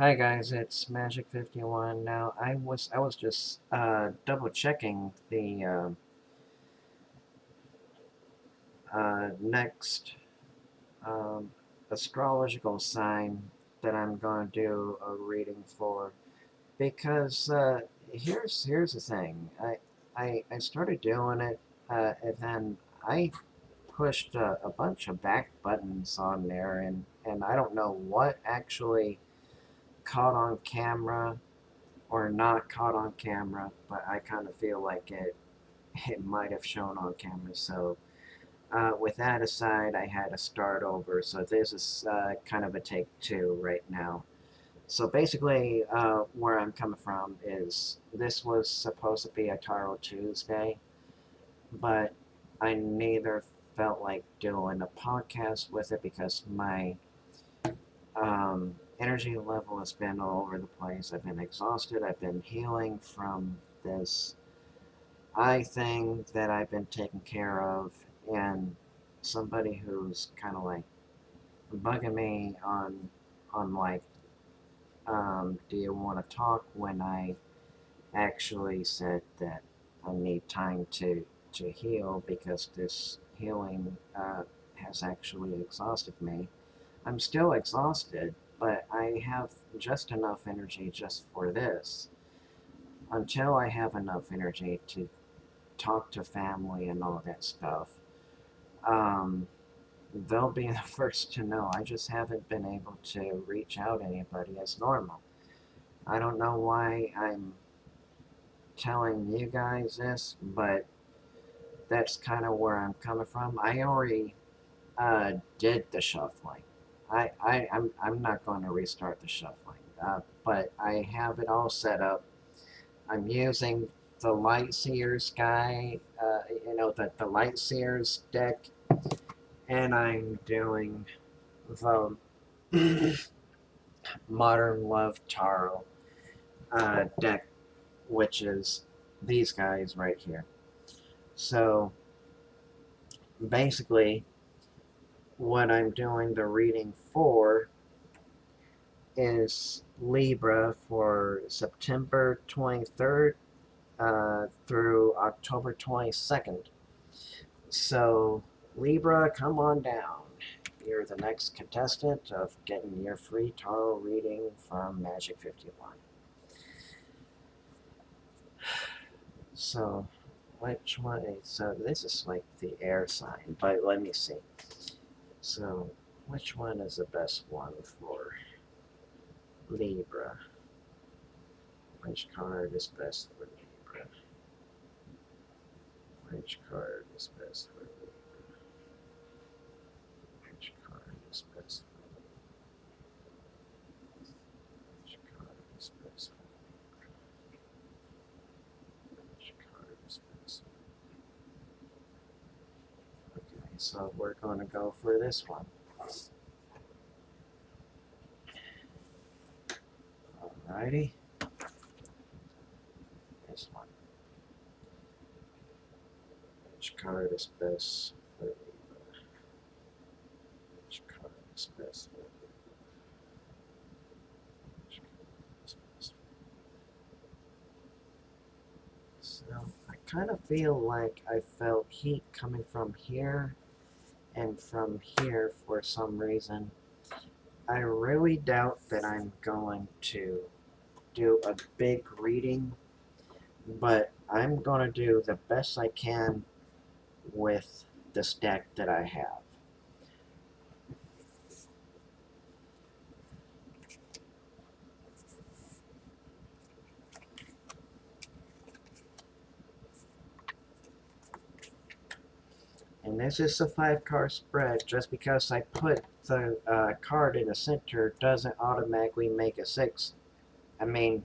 Hi guys, it's Magic 51. Now I was just double checking the next um, astrological sign that I'm gonna do a reading for because here's the thing. I started doing it and then I pushed a bunch of back buttons on there and I don't know what actually caught on camera or not caught on camera, but I kind of feel like it might have shown on camera. So with that aside, I had to start over. So this is kind of a take two right now. So basically, where I'm coming from is this was supposed to be a Taro Tuesday, but I neither felt like doing a podcast with it because my energy level has been all over the place. I've been exhausted. I've been healing from this eye thing that I've been taking care of, and somebody who's kind of like bugging me on like, do you want to talk when I actually said that I need time to heal because this healing has actually exhausted me. I'm still exhausted, but I have just enough energy just for this. Until I have enough energy to talk to family and all that stuff, um, they'll be the first to know. I just haven't been able to reach out anybody as normal. I don't know why I'm telling you guys this, but that's kind of where I'm coming from. I already did the shuffling. I'm not going to restart the shuffling, but I have it all set up. I'm using the Light Seers guy, the Light Seers deck, and I'm doing the Modern Love Tarot deck, which is these guys right here. So basically, what I'm doing the reading for is Libra for September 23rd through October 22nd. So, Libra, come on down. You're the next contestant of getting your free tarot reading from Magic 51. So, which one is, so this is like the air sign, but let me see. So, which one is the best one for Libra? Which card is best for Libra? Which card is best for Libra? Which card is best for Libra? Which card is best for Libra? Which card is best for Libra? Okay, so we're going to go for this one. Alrighty. This one. Which card is best for Libra? Which card is best for Libra? Which card is best for Libra? So I kind of feel like I felt heat coming from here and from here for some reason. I really doubt that I'm going to do a big reading, but I'm going to do the best I can with this deck that I have. And this is a 5-card spread. Just because I put the card in the center doesn't automatically make a 6. I mean,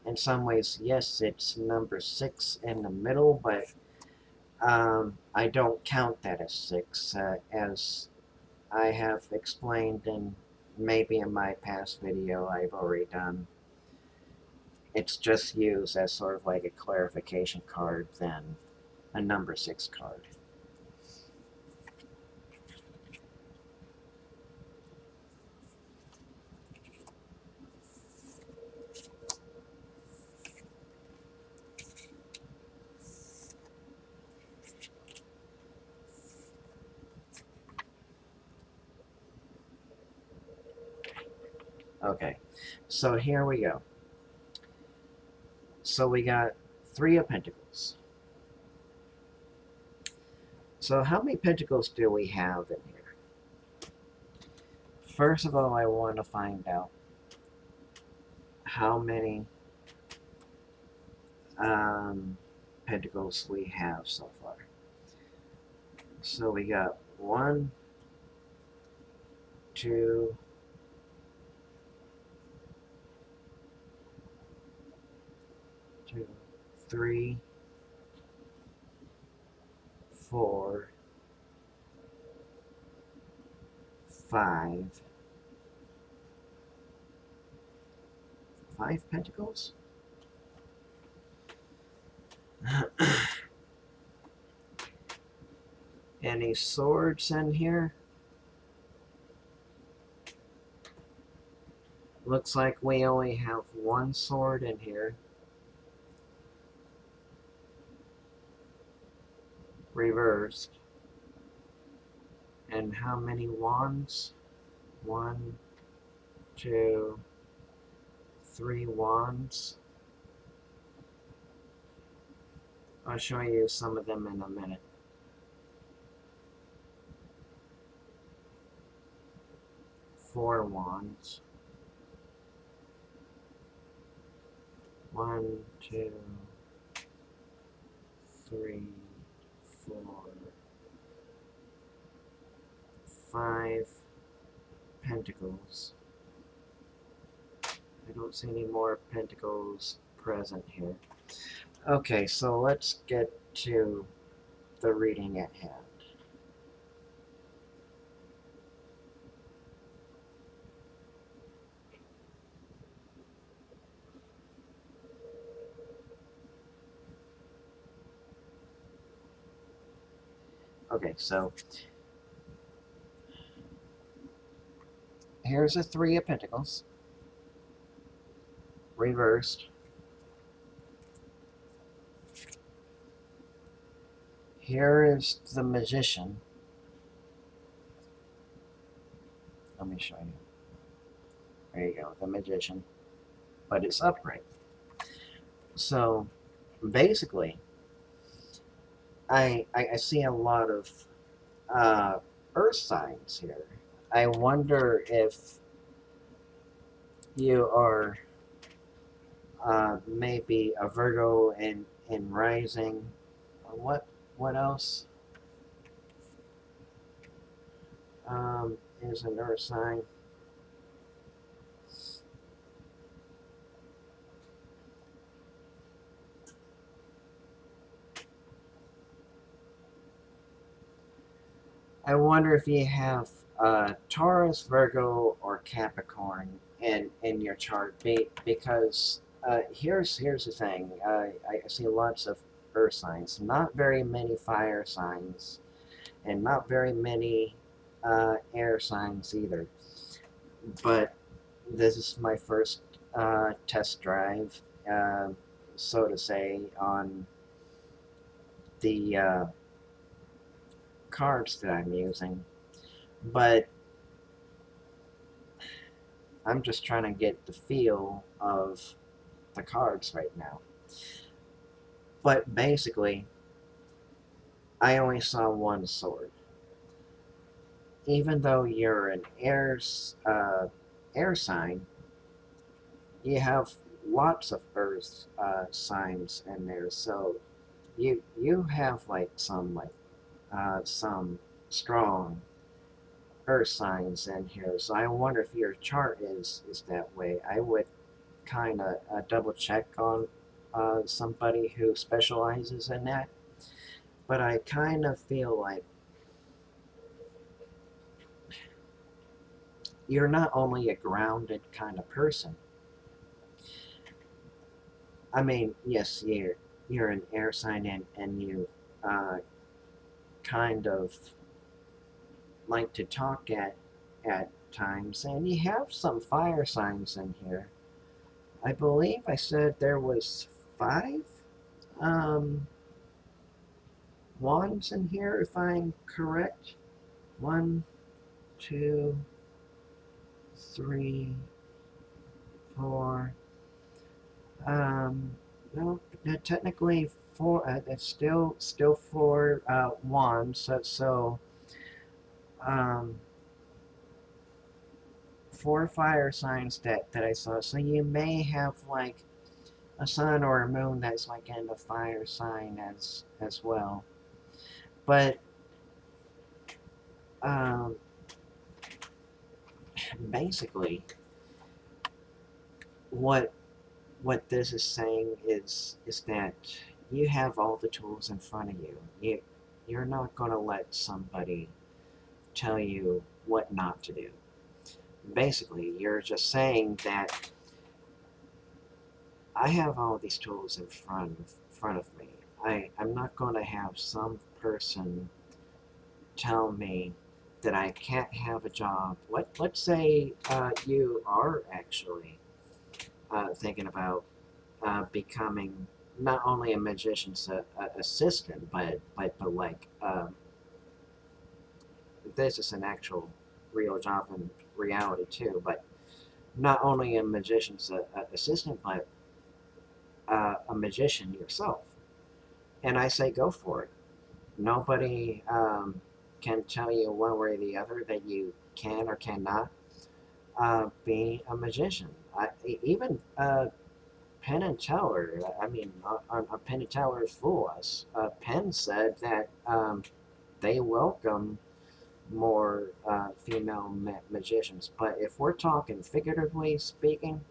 in some ways, yes, it's number 6 in the middle, but I don't count that as 6, as I have explained in maybe in my past video I've already done. It's just used as sort of like a clarification card than a number 6 card. Okay, so here we go. So we got Three of Pentacles. So how many pentacles do we have in here? First of all, I want to find out how many pentacles we have so far. So we got 1, 2, 2, 3, 4, 5. 5 pentacles? Any swords in here? Looks like we only have 1 sword in here. Reversed. And how many wands? 1, 2, 3 wands. I'll show you some of them in a minute. 4 wands. 1, 2, 3, 4, 5 pentacles. I don't see any more pentacles present here. Okay, so let's get to the reading at hand. Okay, so here's a 3 of Pentacles, reversed. Here is the Magician. Let me show you. There you go, the Magician. But it's upright. So basically, I see a lot of earth signs here. I wonder if you are maybe a Virgo in rising. What else is an earth sign? I wonder if you have Taurus, Virgo, or Capricorn in your chart, because here's the thing. I see lots of earth signs, not very many fire signs, and not very many air signs either. But this is my first test drive, so to say, on the cards that I'm using. But I'm just trying to get the feel of the cards right now. But basically, I only saw 1 sword. Even though you're an air sign, you have lots of earth signs in there. So you have like some strong earth signs in here. So I wonder if your chart is that way. I would kind of double check on somebody who specializes in that. But I kind of feel like you're not only a grounded kind of person. I mean, yes, you're an air sign, and you kind of like to talk at times, and you have some fire signs in here. I believe I said there was 5 wands in here, if I'm correct. 1, 2, 3, for no, technically four. It's still for one. So um, four fire signs that I saw. So you may have like a sun or a moon that's like in the fire sign as well. But um, basically, what what this is saying is that you have all the tools in front of you. You're not going to let somebody tell you what not to do. Basically, you're just saying that I have all these tools in front of me. I'm not going to have some person tell me that I can't have a job. Let's say you are actually thinking about becoming not only a magician's assistant, but like this is an actual real job in reality too. But not only a magician's assistant, but a magician yourself. And I say go for it. Nobody can tell you one way or the other that you can or cannot be a magician. Even Penn and Teller, I mean, on Penn and Teller's Fool Us, Penn said that they welcome more female magicians. But if we're talking figuratively speaking,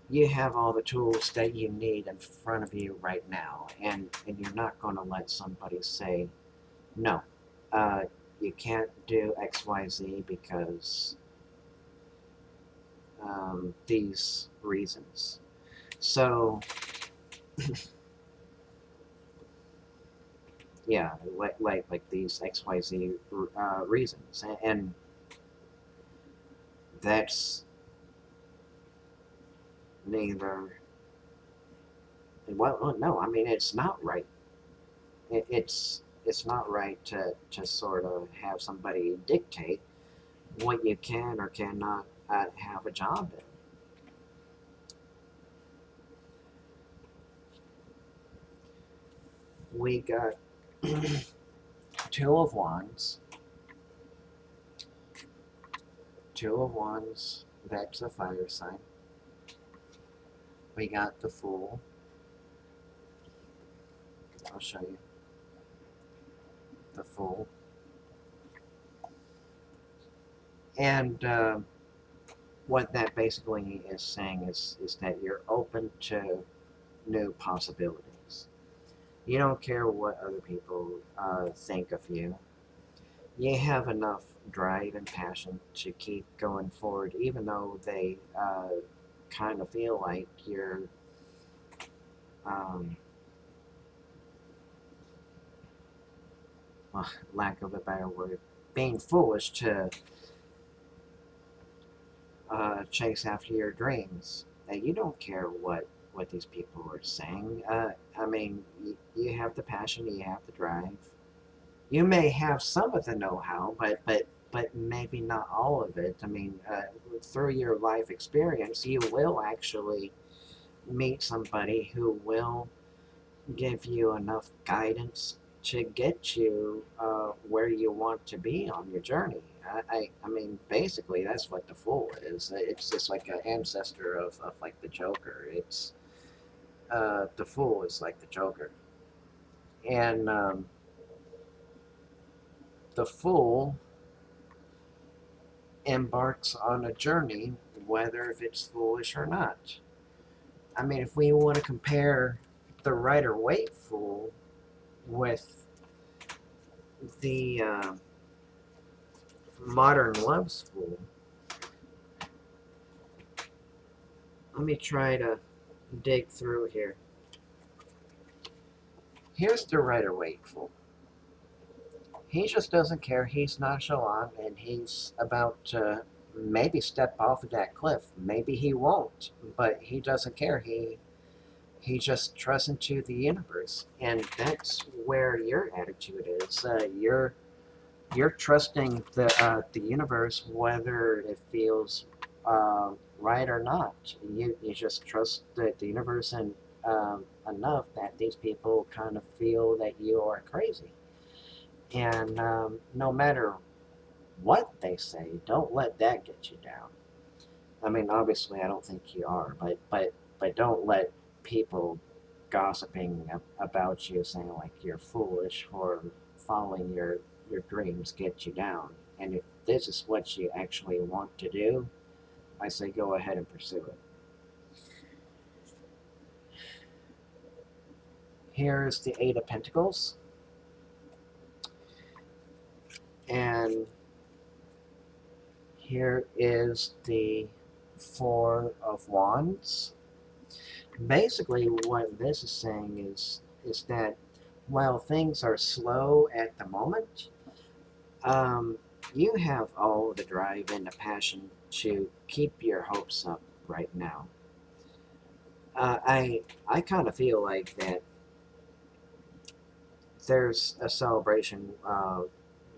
you have all the tools that you need in front of you right now, and you're not going to let somebody say, no, uh, you can't do XYZ because these reasons. So, yeah, like these XYZ reasons, and that's neither. Well, no, I mean it's not right. It's not right to sort of have somebody dictate what you can or cannot have a job in. We got two of wands, two of wands. That's a fire sign. We got the fool. I'll show you the fool. And what that basically is saying is that you're open to new possibilities. You don't care what other people think of you. You have enough drive and passion to keep going forward, even though they kind of feel like you're, um, well, lack of a better word, being foolish to chase after your dreams. You don't care what these people are saying. I mean, you have the passion, you have the drive. You may have some of the know-how, but maybe not all of it. I mean, through your life experience, you will actually meet somebody who will give you enough guidance to get you where you want to be on your journey. I mean, basically, that's what the Fool is. It's just like an ancestor of like the Joker. It's the Fool is like the Joker, and the Fool embarks on a journey, whether if it's foolish or not. I mean, if we want to compare the Rider Waite Fool with the Modern Love's Fool, let me try to dig through here. Here's the Rider Waite Fool. He just doesn't care. He's nonchalant, and he's about to maybe step off of that cliff. Maybe he won't, but he doesn't care. He just trusts into the universe, and that's where your attitude is. You're trusting the universe, whether it feels right or not. You just trust the universe and enough that these people kind of feel that you are crazy. And no matter what they say, don't let that get you down. I mean, obviously, I don't think you are, but don't let people gossiping about you, saying like you're foolish for following your dreams, get you down. And if this is what you actually want to do, I say go ahead and pursue it. Here's the Eight of Pentacles, and here is the Four of Wands. Basically, what this is saying is that while things are slow at the moment, um, you have all the drive and the passion to keep your hopes up right now. I kind of feel like that there's a celebration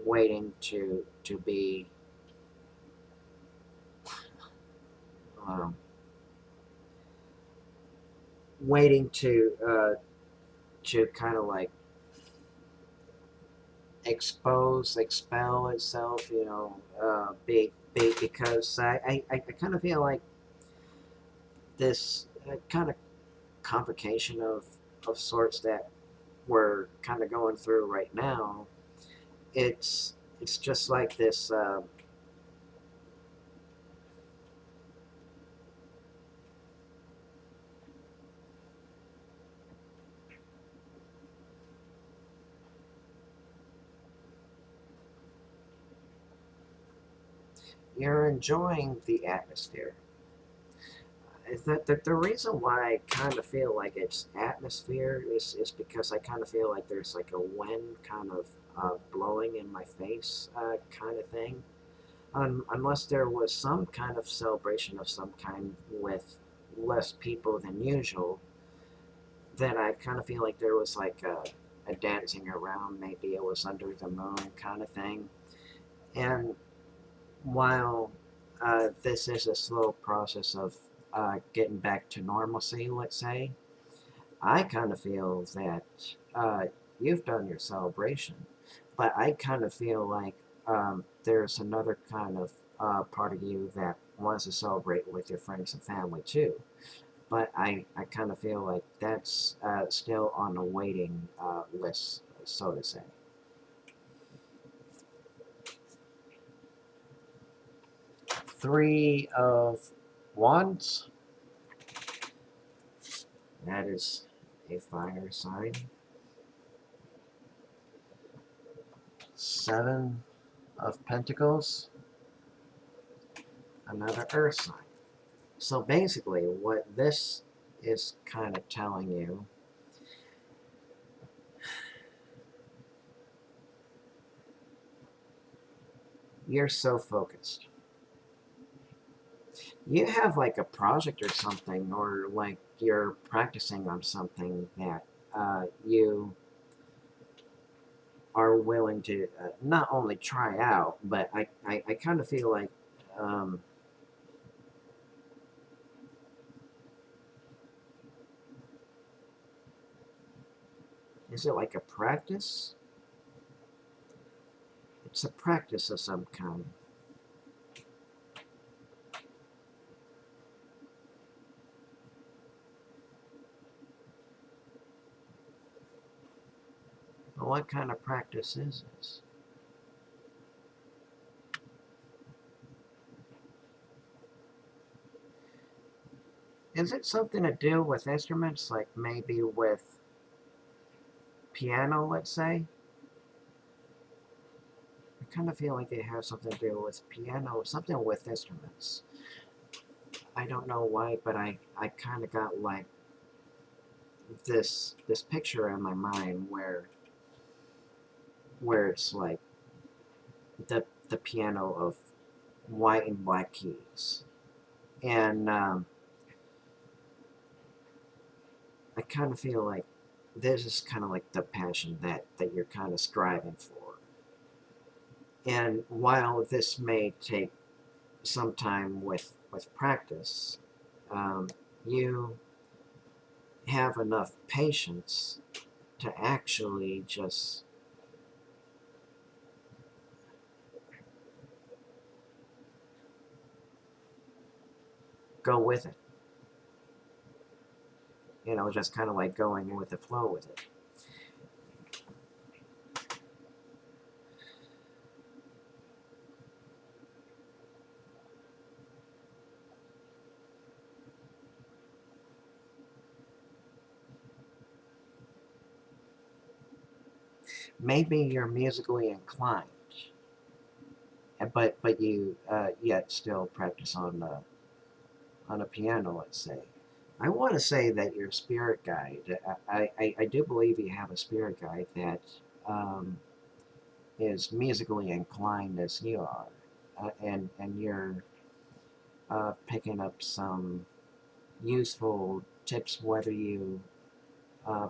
waiting to be um, waiting to kind of like expel itself, big because I kind of feel like this kind of complication of sorts that we're kind of going through right now. It's just like this. You're enjoying the atmosphere. Is that the reason why I kind of feel like it's atmosphere is because I kind of feel like there's like a wind kind of blowing in my face kind of thing. Unless there was some kind of celebration of some kind with less people than usual, then I kind of feel like there was like a dancing around. Maybe it was under the moon kind of thing. And while this is a slow process of getting back to normalcy, let's say, I kind of feel that you've done your celebration, but I kind of feel like there's another kind of part of you that wants to celebrate with your friends and family too. But I kind of feel like that's still on the waiting list, so to say. Three of Wands. That is a fire sign. Seven of Pentacles. Another earth sign. So basically, what this is kind of telling you, you're so focused. You have like a project or something, or like you're practicing on something that you are willing to not only try out, but I kind of feel like, um, is it like a practice? It's a practice of some kind. But what kind of practice is this? Is it something to do with instruments, like maybe with piano, let's say? I kind of feel like it has something to do with piano, something with instruments. I don't know why, but I kind of got like this picture in my mind where it's like the piano of white and black keys, and I kind of feel like this is kind of like the passion that you're kind of striving for. And while this may take some time with with practice, you have enough patience to actually just go with it. You know, just kind of like going with the flow with it. Maybe you're musically inclined, but you yet still practice on a piano, let's say. I want to say that your spirit guide, I do believe you have a spirit guide that um, is musically inclined as you are, and you're picking up some useful tips, whether you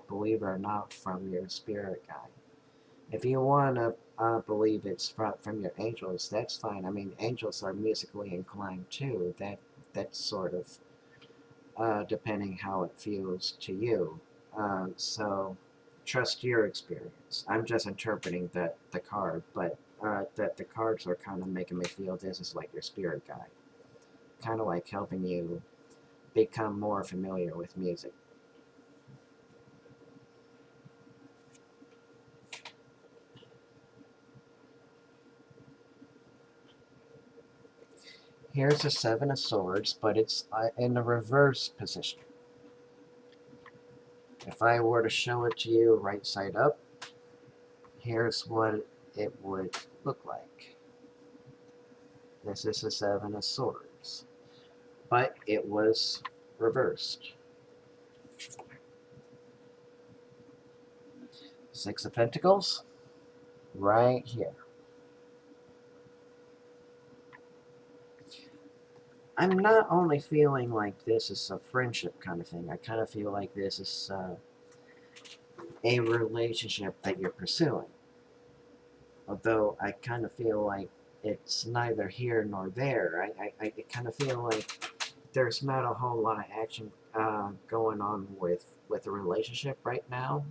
believe it or not, from your spirit guide. If you want to believe it's from your angels, that's fine. I mean, angels are musically inclined too. That's sort of depending how it feels to you. So trust your experience. I'm just interpreting the card, but that the cards are kind of making me feel this is like your spirit guide, kind of like helping you become more familiar with music. Here's a Seven of Swords, but it's in the reverse position. If I were to show it to you right side up, here's what it would look like. This is a Seven of Swords, but it was reversed. Six of Pentacles, right here. I'm not only feeling like this is a friendship kind of thing, I kind of feel like this is a relationship that you're pursuing. Although I kind of feel like it's neither here nor there. I kind of feel like there's not a whole lot of action going on with a relationship right now.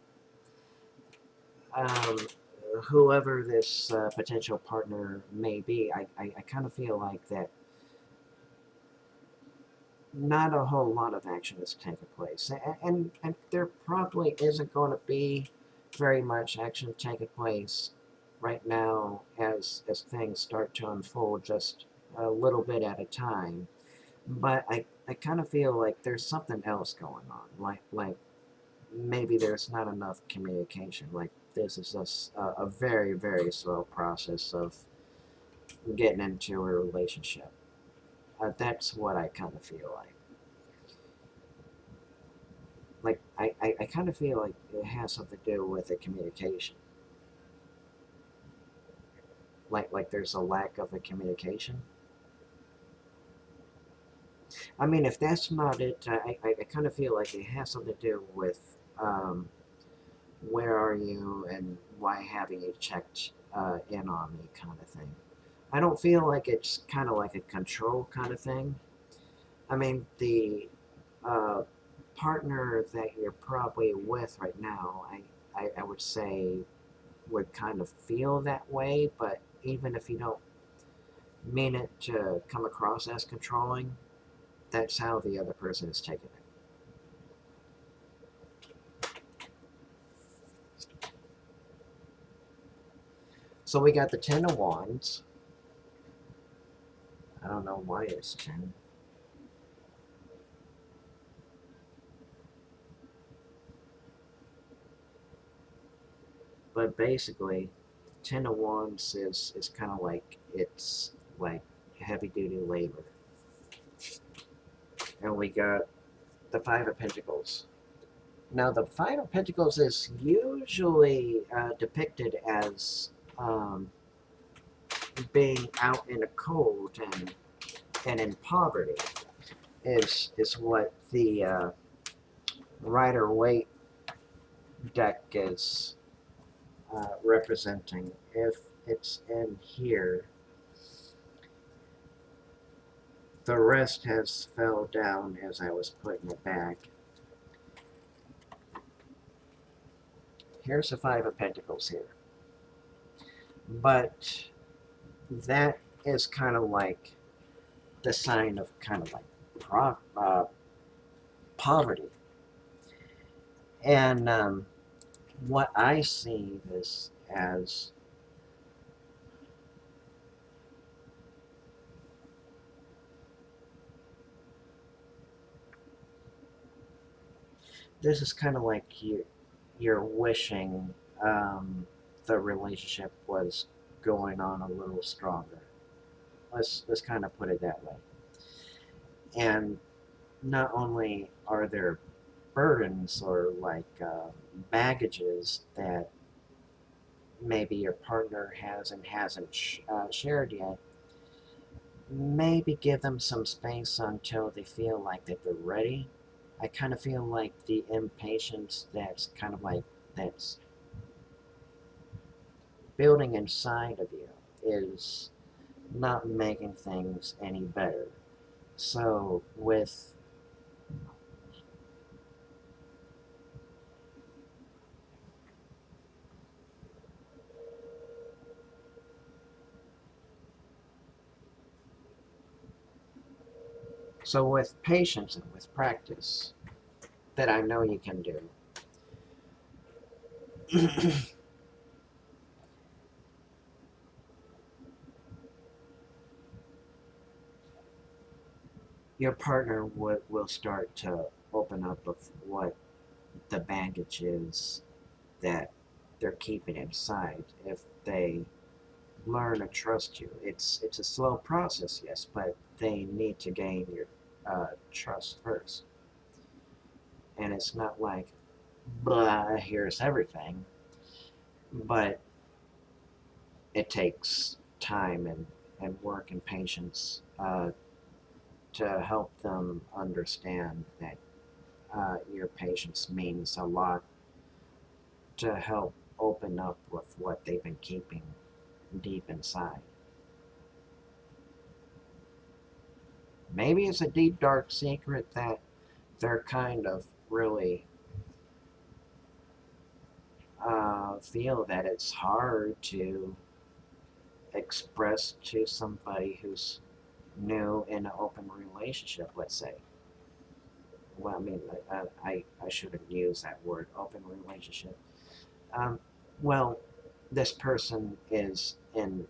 Um, Whoever this potential partner may be, I kind of feel like that not a whole lot of action is taking place, and there probably isn't going to be very much action taking place right now as things start to unfold just a little bit at a time. But I kind of feel like there's something else going on, like maybe there's not enough communication. Like this is just a very very slow process of getting into a relationship. That's what I kind of feel like. I kind of feel like it has something to do with the communication. Like there's a lack of a communication. I mean, if that's not it, I kind of feel like it has something to do with where are you and why haven't you checked in on me kind of thing. I don't feel like it's kind of like a control kind of thing. I mean, the uh, partner that you're probably with right now, I would say would kind of feel that way, but even if you don't mean it to come across as controlling, that's how the other person is taking it. So we got the Ten of Wands. I don't know why it's 10. But basically, Ten of Wands is kind of like, it's like heavy duty labor. And we got the Five of Pentacles. Now, the Five of Pentacles is usually depicted as um, being out in the cold and in poverty, is what the Rider Waite deck is representing. If it's in here, The rest has fell down as I was putting it back. Here's the Five of Pentacles here. But that is kind of like the sign of kind of like poverty. And what I see this as, this is kind of like you're wishing the relationship was going on a little stronger. Let's kind of put it that way. And not only are there burdens or like baggages that maybe your partner hasn't shared yet, maybe give them some space until they feel like that they're ready. I kind of feel like the impatience that's kind of like that's building inside of you is not making things any better. So with patience and with practice that I know you can do, your partner will start to open up of what the baggage is that they're keeping inside if they learn to trust you. It's a slow process, yes, but they need to gain your trust first. And it's not like, blah, here's everything, but it takes time and work and patience to help them understand that your patience means a lot to help open up with what they've been keeping deep inside. Maybe it's a deep, dark secret that they're kind of really feel that it's hard to express to somebody who's new in an open relationship, let's say. Well, I mean, I shouldn't use that word, open relationship. Um, well, this person is in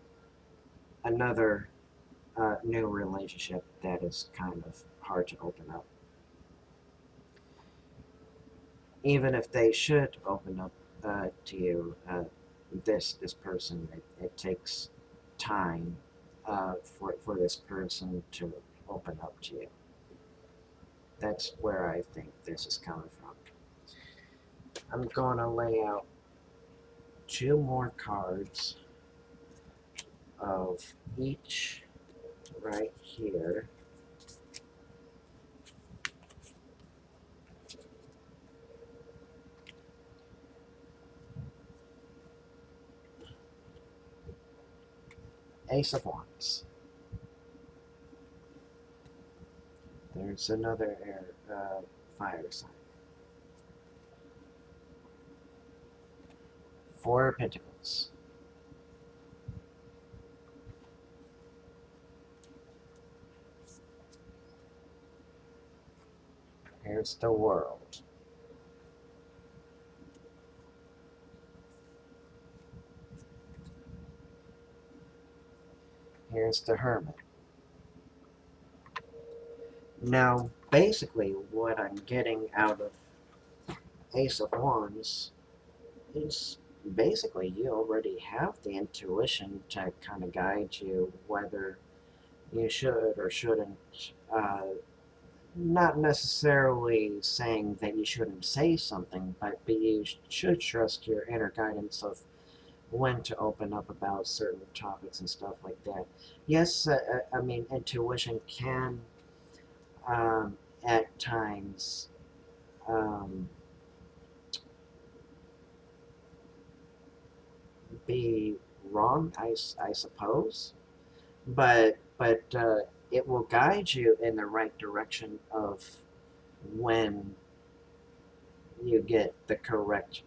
another new relationship that is kind of hard to open up. Even if they should open up to you, this person, it takes time for this person to open up to you. That's where I think this is coming from. I'm going to lay out two more cards of each right here. Ace of Wands. There's another air, fire sign. Four of Pentacles. Here's the World. Here's the Hermit. Now, basically, what I'm getting out of Ace of Wands is basically you already have the intuition to kind of guide you whether you should or shouldn't. Not necessarily saying that you shouldn't say something, but you should trust your inner guidance of when to open up about certain topics and stuff like that. Yes, I mean, intuition can at times um, be wrong, I suppose, but it will guide you in the right direction of when you get the correct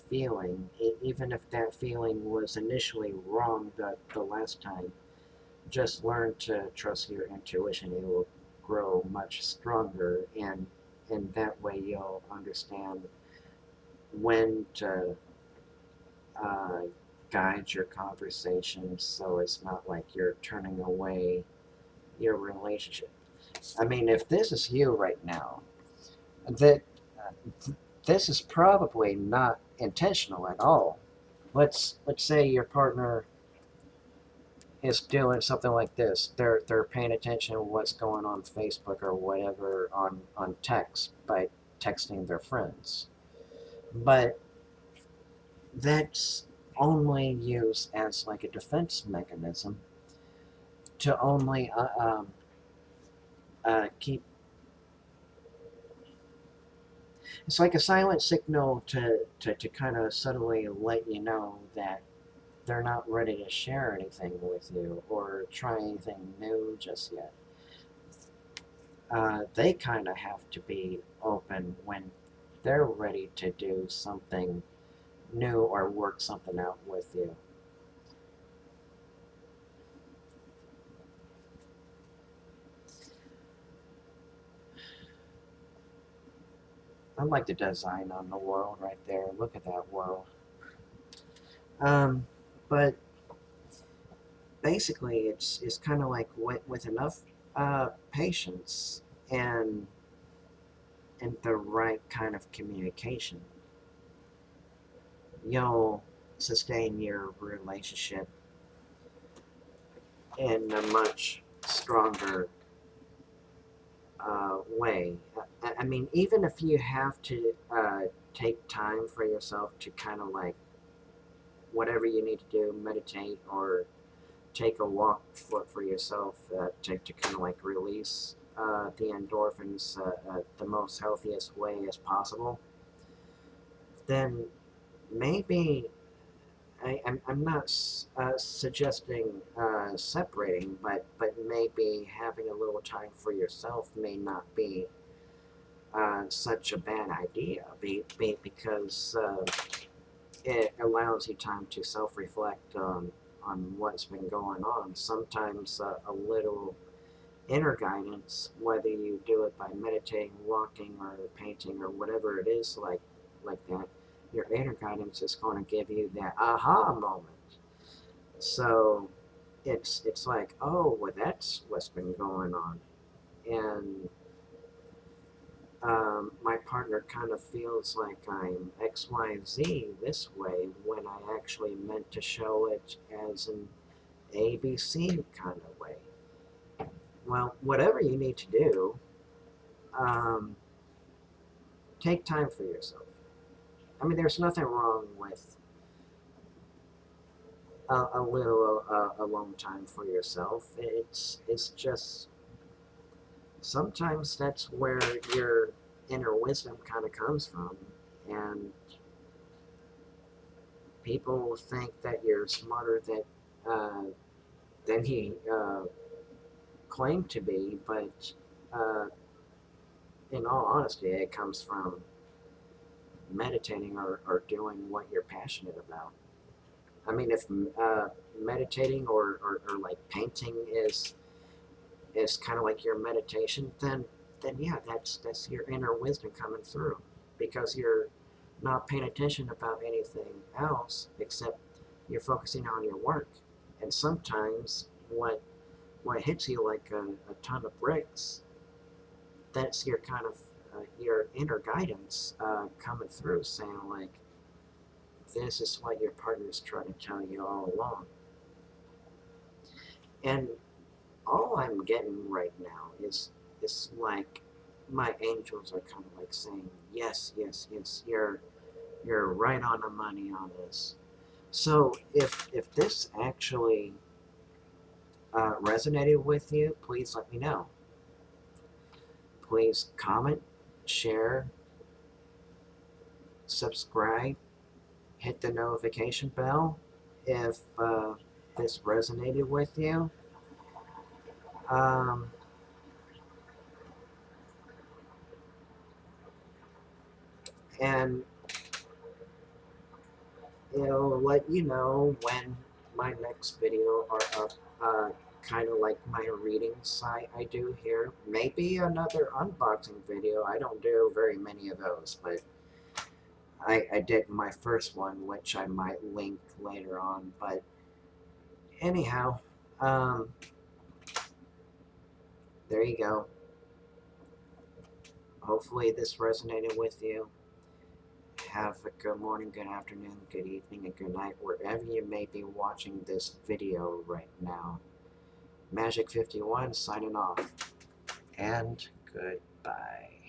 feeling, even if that feeling was initially wrong the last time. Just learn to trust your intuition. It will grow much stronger, and that way you'll understand when to uh, guide your conversation so it's not like you're turning away your relationship. I mean, if this is you right now, that this is probably not intentional at all. Let's say your partner is doing something like this. They're paying attention to what's going on Facebook or whatever on text by texting their friends. But that's only used as like a defense mechanism to only keep. It's like a silent signal to kind of subtly let you know that they're not ready to share anything with you or try anything new just yet. They kind of have to be open when they're ready to do something new or work something out with you. I like the design on the world right there. Look at that world. But basically, it's kind of like with enough patience and and the right kind of communication, you'll sustain your relationship in a much stronger way. I mean, even if you have to take time for yourself to kind of like whatever you need to do, meditate or take a walk for yourself to kind of like release the endorphins the most healthiest way as possible, then maybe I'm not suggesting separating, but maybe having a little time for yourself may not be such a bad idea because it allows you time to self-reflect on what's been going on. Sometimes a little inner guidance, whether you do it by meditating, walking, or painting, or whatever it is like that, your inner guidance is going to give you that aha moment. So it's like, oh, well, that's what's been going on, and my partner kind of feels like I'm XYZ this way when I actually meant to show it as an ABC kind of way. Well, whatever you need to do, um, take time for yourself. I mean, there's nothing wrong with a little alone time for yourself. It's just sometimes that's where your inner wisdom kind of comes from, and people think that you're smarter than he claimed to be, but uh, in all honesty, it comes from meditating or doing what you're passionate about. I mean, if meditating or like painting is kind of like your meditation, then yeah, that's your inner wisdom coming through because you're not paying attention about anything else except you're focusing on your work. And sometimes what hits you like a ton of bricks, that's your kind of your inner guidance coming through, saying like, this is what your partner's trying to tell you all along. And all I'm getting right now is like my angels are kind of like saying, yes, yes, yes, you're right on the money on this. So if this actually resonated with you, please let me know. Please comment, share, subscribe, hit the notification bell if this resonated with you. Um, and it'll let you know when my next video are up. Kind of like my reading site I do here. Maybe another unboxing video. I don't do very many of those, but I did my first one, which I might link later on. But anyhow, um, there you go. Hopefully this resonated with you. Have a good morning, good afternoon, good evening, and good night, wherever you may be watching this video right now. Magic 51 signing off, and goodbye.